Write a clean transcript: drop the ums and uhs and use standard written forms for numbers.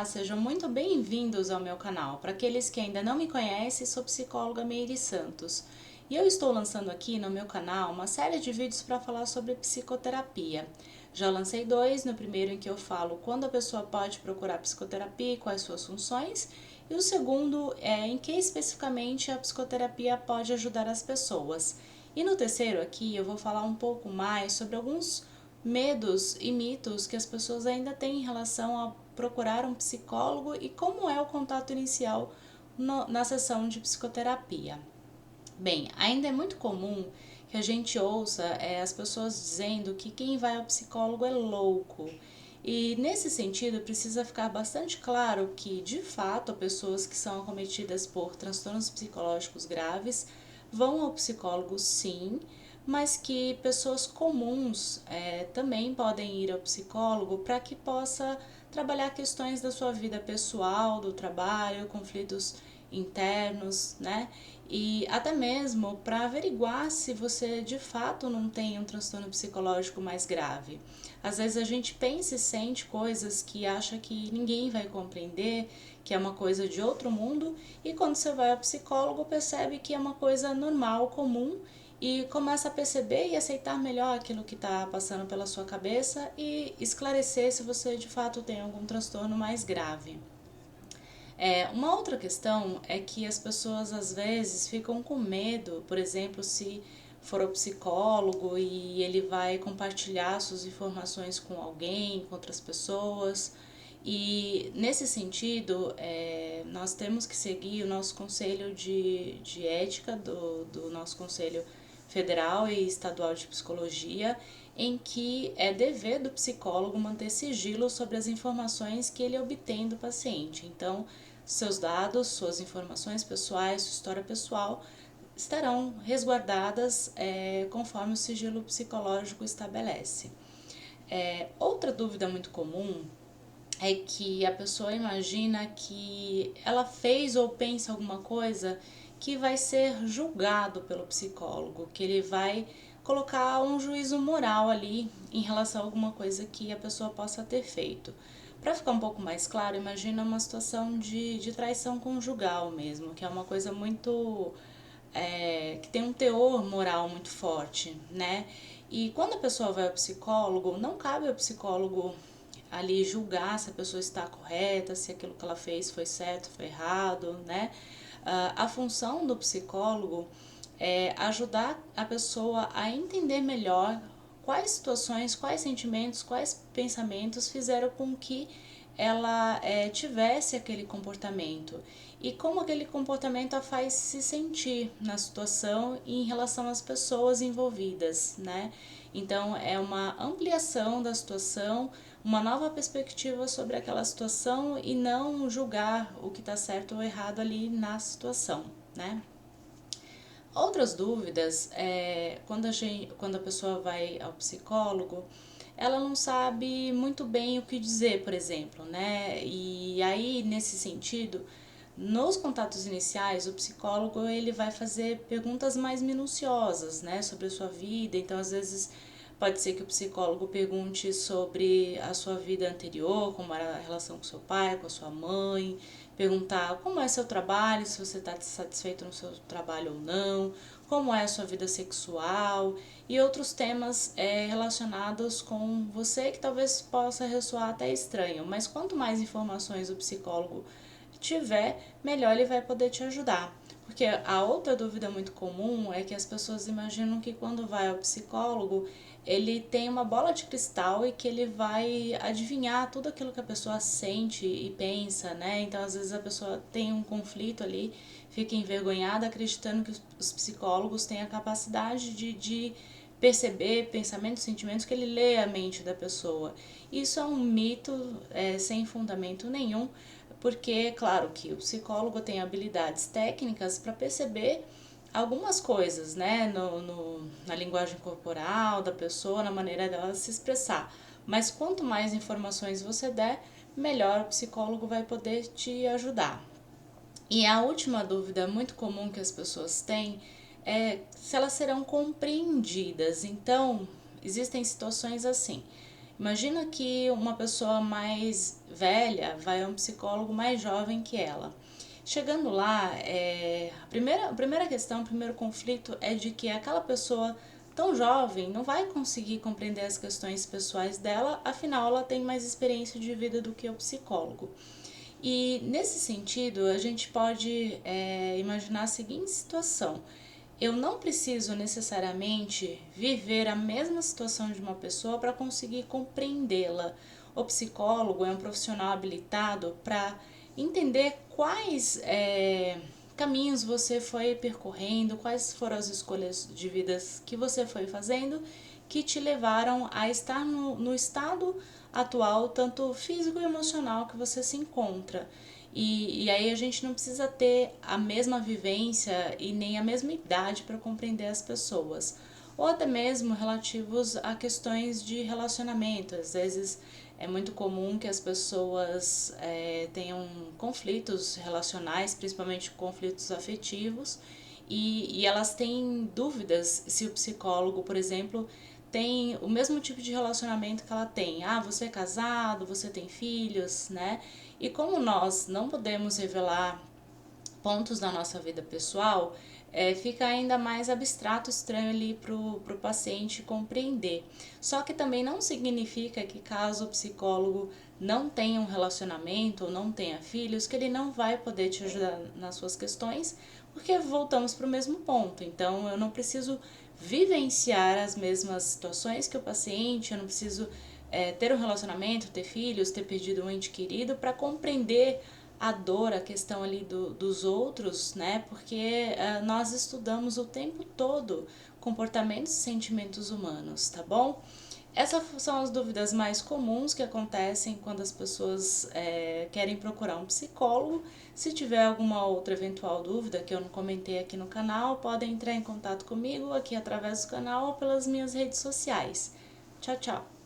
Olá, sejam muito bem-vindos ao meu canal. Para aqueles que ainda não me conhecem, sou psicóloga Meire Santos e eu estou lançando aqui no meu canal uma série de vídeos para falar sobre psicoterapia. Já lancei dois, no primeiro em que eu falo quando a pessoa pode procurar psicoterapia e quais suas funções, e o segundo é em que especificamente a psicoterapia pode ajudar as pessoas. E no terceiro aqui eu vou falar um pouco mais sobre alguns medos e mitos que as pessoas ainda têm em relação a procurar um psicólogo e como é o contato inicial na sessão de psicoterapia. Bem, ainda é muito comum que a gente ouça as pessoas dizendo que quem vai ao psicólogo é louco. E nesse sentido, precisa ficar bastante claro que, de fato, pessoas que são acometidas por transtornos psicológicos graves vão ao psicólogo sim, mas que pessoas comuns também podem ir ao psicólogo para que possa trabalhar questões da sua vida pessoal, do trabalho, conflitos internos, né? E até mesmo para averiguar se você de fato não tem um transtorno psicológico mais grave. Às vezes a gente pensa e sente coisas que acha que ninguém vai compreender, que é uma coisa de outro mundo, e quando você vai ao psicólogo percebe que é uma coisa normal, comum, e começa a perceber e aceitar melhor aquilo que está passando pela sua cabeça e esclarecer se você de fato tem algum transtorno mais grave. Uma outra questão é que as pessoas às vezes ficam com medo, por exemplo, se for ao psicólogo e ele vai compartilhar suas informações com alguém, com outras pessoas. E nesse sentido, nós temos que seguir o nosso conselho de ética do nosso conselho federal e estadual de psicologia, em que é dever do psicólogo manter sigilo sobre as informações que ele obtém do paciente. Então, seus dados, suas informações pessoais, sua história pessoal estarão resguardadas conforme o sigilo psicológico estabelece. Outra dúvida muito comum é que a pessoa imagina que ela fez ou pensa alguma coisa que vai ser julgado pelo psicólogo, que ele vai colocar um juízo moral ali em relação a alguma coisa que a pessoa possa ter feito. Para ficar um pouco mais claro, imagina uma situação de traição conjugal mesmo, que é uma coisa muito que tem um teor moral muito forte, né? E quando a pessoa vai ao psicólogo, não cabe ao psicólogo ali julgar se a pessoa está correta, se aquilo que ela fez foi certo, foi errado, né? A função do psicólogo é ajudar a pessoa a entender melhor quais situações, quais sentimentos, quais pensamentos fizeram com que ela tivesse aquele comportamento e como aquele comportamento a faz se sentir na situação e em relação às pessoas envolvidas, né? Então é uma ampliação da situação, uma nova perspectiva sobre aquela situação e não julgar o que está certo ou errado ali na situação, né? Outras dúvidas é quando a pessoa vai ao psicólogo, ela não sabe muito bem o que dizer, por exemplo, né? E aí, nesse sentido, nos contatos iniciais, o psicólogo ele vai fazer perguntas mais minuciosas, né, sobre a sua vida. Então, às vezes, pode ser que o psicólogo pergunte sobre a sua vida anterior, como era a relação com seu pai, com a sua mãe, perguntar como é seu trabalho, se você está satisfeito no seu trabalho ou não, como é a sua vida sexual e outros temas relacionados com você que talvez possa ressoar até estranho, mas quanto mais informações o psicólogo tiver, melhor ele vai poder te ajudar. Porque a outra dúvida muito comum é que as pessoas imaginam que quando vai ao psicólogo, ele tem uma bola de cristal e que ele vai adivinhar tudo aquilo que a pessoa sente e pensa, né? Então, às vezes a pessoa tem um conflito ali, fica envergonhada acreditando que os psicólogos têm a capacidade de perceber pensamentos, sentimentos, que ele lê a mente da pessoa. Isso é um mito sem fundamento nenhum, porque, claro, que o psicólogo tem habilidades técnicas para perceber algumas coisas, né, na linguagem corporal da pessoa, na maneira dela se expressar. Mas quanto mais informações você der, melhor o psicólogo vai poder te ajudar. E a última dúvida muito comum que as pessoas têm é se elas serão compreendidas. Então, existem situações assim. Imagina que uma pessoa mais velha vai a um psicólogo mais jovem que ela. Chegando lá, a primeira questão, o primeiro conflito é de que aquela pessoa tão jovem não vai conseguir compreender as questões pessoais dela, afinal ela tem mais experiência de vida do que o psicólogo. E nesse sentido, a gente pode imaginar a seguinte situação: eu não preciso necessariamente viver a mesma situação de uma pessoa para conseguir compreendê-la. O psicólogo é um profissional habilitado para entender quais caminhos você foi percorrendo, quais foram as escolhas de vidas que você foi fazendo que te levaram a estar no estado atual, tanto físico e emocional que você se encontra. E aí a gente não precisa ter a mesma vivência e nem a mesma idade para compreender as pessoas. Ou até mesmo relativos a questões de relacionamento. Às vezes é muito comum que as pessoas tenham conflitos relacionais, principalmente conflitos afetivos, e elas têm dúvidas se o psicólogo, por exemplo, tem o mesmo tipo de relacionamento que ela tem. Ah, você é casado, você tem filhos, né? E como nós não podemos revelar pontos da nossa vida pessoal, fica ainda mais abstrato, estranho ali pro paciente compreender. Só que também não significa que caso o psicólogo não tenha um relacionamento ou não tenha filhos, que ele não vai poder te ajudar nas suas questões, porque voltamos para o mesmo ponto. Então eu não preciso vivenciar as mesmas situações que o paciente, eu não preciso ter um relacionamento, ter filhos, ter perdido um ente querido para compreender a dor, a questão ali dos outros, né? Porque nós estudamos o tempo todo comportamentos e sentimentos humanos, tá bom? Essas são as dúvidas mais comuns que acontecem quando as pessoas querem procurar um psicólogo. Se tiver alguma outra eventual dúvida que eu não comentei aqui no canal, podem entrar em contato comigo aqui através do canal ou pelas minhas redes sociais. Tchau, tchau!